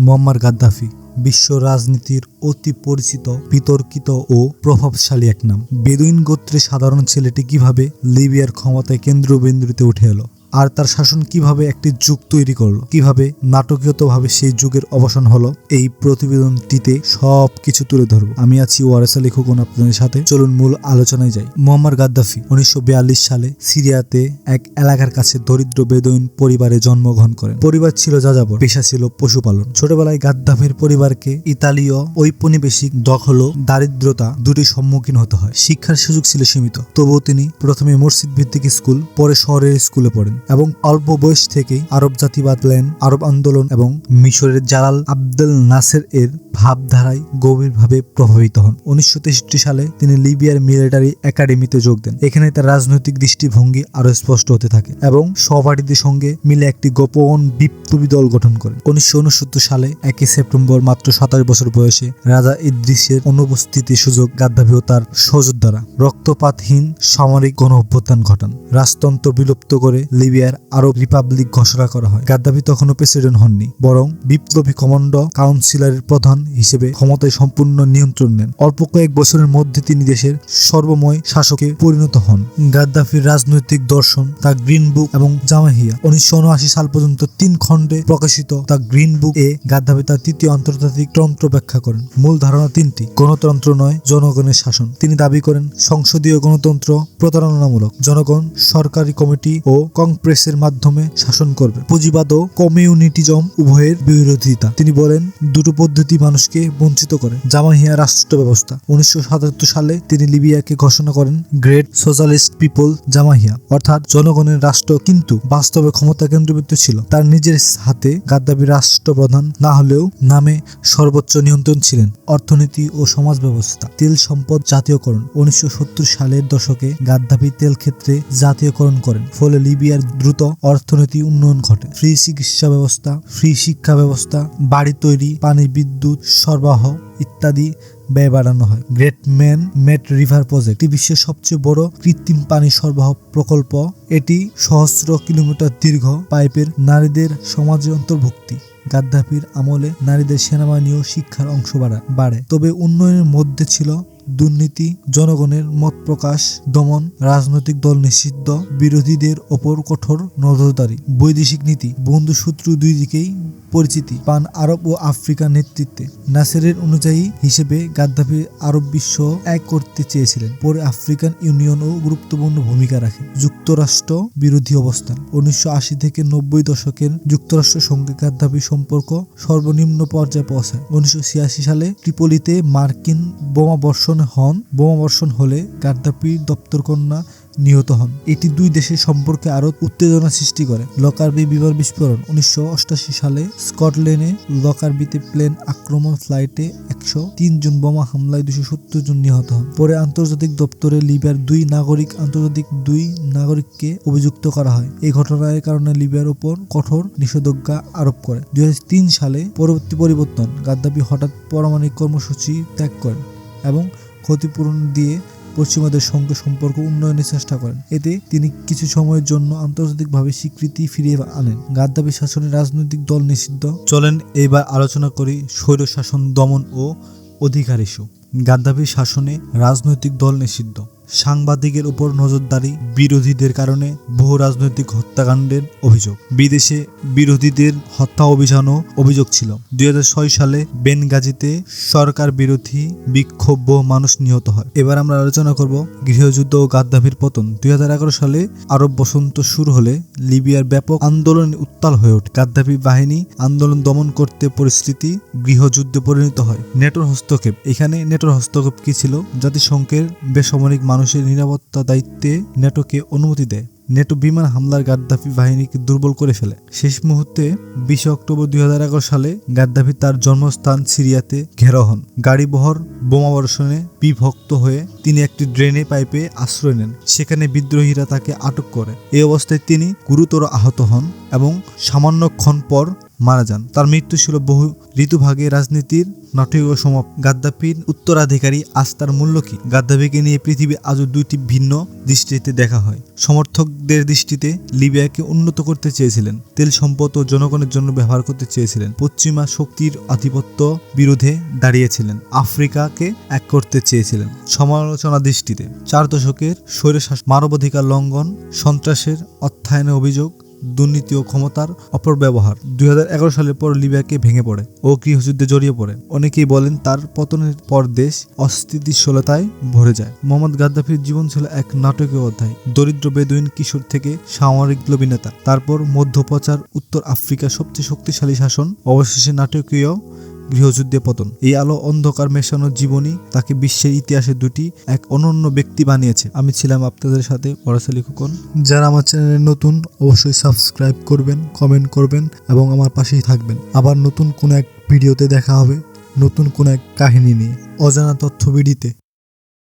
Muammar Gaddafi বিশ্ব রাজনীতির অতি পরিচিত, বিতর্কিত ও প্রভাবশালী এক নাম। বেদুইন গোত্রের সাধারণ ছেলেটি কিভাবে লিবিয়ার ক্ষমতায় কেন্দ্রবিন্দুতে উঠে এলো, আর তার শাসন কিভাবে একটি যুগ তৈরি করলো, কিভাবে নাটকীয়ভাবে সেই যুগের অবসান হলো, এই প্রতিবেদনটিতে সবকিছু তুলে ধরবো। আমি আছি ওয়ারেস আলী খোকন আপনাদের সাথে। চলুন মূল আলোচনায় যাই। মুয়াম্মার গাদ্দাফি 1942 সালে সিরিয়াতে এক এলাকার কাছে দরিদ্র বেদুইন পরিবারে জন্মগ্রহণ করেন। পরিবার ছিল যাযাবর, পেশা ছিল পশুপালন। ছোটবেলায় গাদ্দাফির পরিবারকে ইতালীয় ঔপনিবেশিক দখল ও দারিদ্রতা দুটির সম্মুখীন হতে হয়। শিক্ষার সুযোগ ছিল সীমিত, তবুও তিনি প্রথমে মসজিদ ভিত্তিক স্কুল, পরে শহরের স্কুলে পড়েন এবং অল্প বয়স থেকেই আরব জাতিবাদ, প্ল্যান আরব আন্দোলন এবং মিশরের জালাল আবদেল নাসের এর ভাবধারায় গভীরভাবে প্রভাবিত হন। 1963 সালে তিনি লিবিয়ার মিলিটারি একাডেমিতে যোগ দেন। এখানে তার রাজনৈতিক দৃষ্টিভঙ্গি আরো স্পষ্ট হতে থাকে এবং সহপাঠীদের সঙ্গে মিলে একটি গোপন বিপ্লবী দল গঠন করেন। 1969 সালে 1 সেপ্টেম্বর মাত্র 27 বছর বয়সে রাজা ইদ্রিসের অনুপস্থিতির সুযোগ গাদ্দাফি ও তার সহযোদ্ধারা রক্তপাতহীন সামরিক গণ অভ্যুত্থান ঘটান। রাজতন্ত্র বিলুপ্ত করে লিবিয়ার আরব রিপাবলিক ঘোষণা করা হয়। গাদ্দাফি তখনও প্রেসিডেন্ট হননি, বরং বিপ্লবী কমান্ডো কাউন্সিলের প্রধান হিসেবে ক্ষমতায় সম্পূর্ণ নিয়ন্ত্রণ নেন। অল্প কয়েক বছরের মধ্যে তিনি দেশের সর্বময় শাসকে পরিণত হন। গাদ্দাফির রাজনৈতিক দর্শন দ্য গ্রিন বুক এবং জামাহিয়া 1979 সাল পর্যন্ত 3 খণ্ডে প্রকাশিত the green book A Gaddafi তার তৃতীয় আন্তর্জাতিক তন্ত্র ব্যাখ্যা করেন। মূল ধারণা 3টি: গণতন্ত্র নয়, জনগণের শাসন। তিনি দাবি করেন সংসদীয় গণতন্ত্র প্রতারণামূলক, জনগণ সরকারি কমিটি ও কংগ্রেসের মাধ্যমে শাসন করবে। পুঁজিবাদ ও কমিউনিটিজম উভয়ের বিরোধিতা। তিনি বলেন দুটো পদ্ধতি মানুষকে বঞ্চিত করে। জামাহিয়া রাষ্ট্র ব্যবস্থা 1977 সালে তিনি লিবিয়াকে ঘোষণা করেন গ্রেট সোশ্যালিস্ট পিপল জামাহিয়া, অর্থাৎ জনগণের রাষ্ট্র, কিন্তু বাস্তবে ক্ষমতা কেন্দ্রীভূত ছিল তার নিজের হাতে। গাদ্দাফি রাষ্ট্রপ্রধান না হলেও নামে সর্বোচ্চ নিয়ন্ত্রণ ছিলেন। অর্থনীতি ও সমাজ ব্যবস্থা। তেল সম্পদ জাতীয়করণ 1970 সালের দশকে গাদ্দাফি তেল ক্ষেত্রে জাতীয়করণ করেন, ফলে লিবিয়ার দ্রুত অর্থনৈতিক উন্নয়ন ঘটে। ফ্রি চিকিৎসা ব্যবস্থা, ফ্রি শিক্ষা ব্যবস্থা, বাড়ি তৈরি, পানি বিদ্যুৎ সরবরাহ ইত্যাদি ব্যয় বাড়ানো হয়। গ্রেট ম্যান মেট রিভার প্রজেক্ট বিশ্বের সবচেয়ে বড় কৃত্রিম পানি সরবরাহ প্রকল্প। এটি সহস্র কিলোমিটার দীর্ঘ পাইপের নারীদের সমাজে অন্তর্ভুক্তি। গাদ্দাফির আমলে নারীদের সেনাবাহিনী ও শিক্ষার অংশ বাড়ে, তবে উন্নয়নের মধ্যে ছিল দুর্নীতি, জনগণের মত প্রকাশ দমন, রাজনৈতিক দল নিষিদ্ধ, বিরোধীদের ওপর কঠোর নজরদারি। বৈদেশিক নীতি বন্ধু শত্রু দুই দিকেই পরিচিতি পান আরব ও আফ্রিকার নেতৃত্বে। নাসেরের অনুযায়ী হিসেবে গাদ্দাফি আরব বিশ্ব এক করতে চেয়েছিলেন, পরে আফ্রিকান ইউনিয়নও গুরুত্বপূর্ণ ভূমিকা রাখে। যুক্তরাষ্ট্র বিরোধী অবস্থান 1980 থেকে 90 দশকের যুক্তরাষ্ট্রের সঙ্গে গাদ্দাফি সম্পর্ক সর্বনিম্ন পর্যায়ে পৌঁছায়। 1986 সালে ট্রিপলিতে মার্কিন বোমাবর্ষণ হলে গাদ্দাফির দপ্তরকন্যা নিহত হন। এটি দুই দেশের সম্পর্কে আরো উত্তেজনা সৃষ্টি করে। লকারবি বিমান বিস্ফোরণ 1988 সালে স্কটল্যান্ডে লকারবিতে প্লেন আক্রমণ, ফ্লাইটে 103 জন, বোমা হামলায় 270 জন নিহত হন। পরে আন্তর্জাতিক দপ্তরে লিবিয়ার আন্তর্জাতিক দুই নাগরিককে অভিযুক্ত করা হয়। এই ঘটনার কারণে লিবিয়ার উপর কঠোর নিষেধাজ্ঞা আরোপ করে। 2003 সালে পরবর্তী পরিবর্তন, গাদ্দাফি হঠাৎ পারমাণবিক কর্মসূচি ত্যাগ করেন এবং ক্ষতিপূরণ দিয়ে পশ্চিমাদের সঙ্গে সম্পর্ক উন্নয়নের চেষ্টা করেন। এতে তিনি কিছু সময়ের জন্য আন্তর্জাতিকভাবে স্বীকৃতি ফিরিয়ে আনেন। গাদ্দাফি শাসনের রাজনৈতিক দল নিষিদ্ধ। চলেন এবার আলোচনা করি স্বৈরশাসন দমন ও অধিকার ইস্যু। গাদ্দাফির শাসনে রাজনৈতিক দল নিষিদ্ধ, সাংবাদিকের উপর নজরদারি, বিরোধীদের কারণে বহু রাজনৈতিক হত্যাকাণ্ডের অভিযোগ, বিদেশে বিরোধীদের হত্যা অভিযানও অভিযোগ ছিল। 2006 সালে বেনগাজিতে সরকার বিরোধী বিক্ষোভ, বহু মানুষ নিহত হয়। এবার আমরা আলোচনা করব গৃহযুদ্ধ ও গাদ্দাফির পতন। 2011 সালে আরব বসন্ত শুরু হলে লিবিয়ার ব্যাপক আন্দোলন উত্তাল হয়ে ওঠে। গাদ্দাফি বাহিনী আন্দোলন দমন করতে পরিস্থিতি গৃহযুদ্ধে পরিণত হয়। নেটোর হস্তক্ষেপ। এখানে নেটোর হস্তক্ষেপ কি ছিল? জাতিসংঘের বেসামরিক মানুষের নিরাপত্তা দায়িত্বে নেটোকে অনুমতি দেয়। নেটো বিমান হামলার গাদ্দাফি বাহিনীকে দুর্বল করে ফেলে। শেষ মুহূর্তে 20 অক্টোবর 2011 সালে গাদ্দাফি তার জন্মস্থান সিরিয়াতে ঘেরাও হন। গাড়িবহর বোমাবর্ষণে বিভক্ত হয়ে তিনি একটি ড্রেনে পাইপে আশ্রয় নেন। সেখানে বিদ্রোহীরা তাকে আটক করে। এই অবস্থায় তিনি গুরুতর আহত হন এবং সামান্যক্ষণ পর মারা যান। তার মৃত্যু ছিল বহু ঋতুভাগে রাজনীতির নাটকীয় সমাপ্তি। গাদ্দাফির উত্তরাধিকারী আস্থার মূল্য কি? গাদ্দাফিকে নিয়ে পৃথিবী আজও দুইটি ভিন্ন দৃষ্টিতে দেখা হয়। সমর্থকদের দৃষ্টিতে লিবিয়াকে উন্নত করতে চেয়েছিলেন, তেল সম্পদ ও জনগণের জন্য ব্যবহার করতে চেয়েছিলেন, পশ্চিমা শক্তির আধিপত্য বিরুদ্ধে দাঁড়িয়েছিলেন, আফ্রিকাকে এক করতে চেয়েছিলেন। সমালোচনা দৃষ্টিতে 4 দশকের স্বৈরশাসন, মানবাধিকার লঙ্ঘন, সন্ত্রাসের অর্থায়নের অভিযোগ, দুর্নীতি ও ক্ষমতার অপব্যবহার। 2011 সালের পর লিবিয়াকে ভেঙে পড়ে ও গৃহযুদ্ধে জড়িয়ে পড়ে। অনেকেই বলেন তার পতনের পর দেশ অস্থিতিশীলতায় ভরে যায়। মোহাম্মদ গাদ্দাফির জীবন ছিল এক নাটকীয় অধ্যায়। দরিদ্র বেদুইন কিশোর থেকে সামরিক অভিনেতা, তারপর মধ্যপ্রাচ্য, উত্তর আফ্রিকার সবচেয়ে শক্তিশালী শাসন, অবশেষে নাটকীয় গৃহযুদ্ধে পতন। এই আলো অন্ধকার মেশানো জীবনী তাকে বিশ্বের ইতিহাসে এক অনন্য ব্যক্তি বানিয়েছে। আমি ছিলাম আপনাদের সাথে পরাশালী খোকন। যারা আমার চ্যানেলে নতুন, অবশ্যই সাবস্ক্রাইব করবেন, কমেন্ট করবেন এবং আমার পাশেই থাকবেন। আবার নতুন কোন এক ভিডিওতে দেখা হবে, নতুন কোন এক কাহিনী নিয়ে, অজানা তথ্য বিডিতে।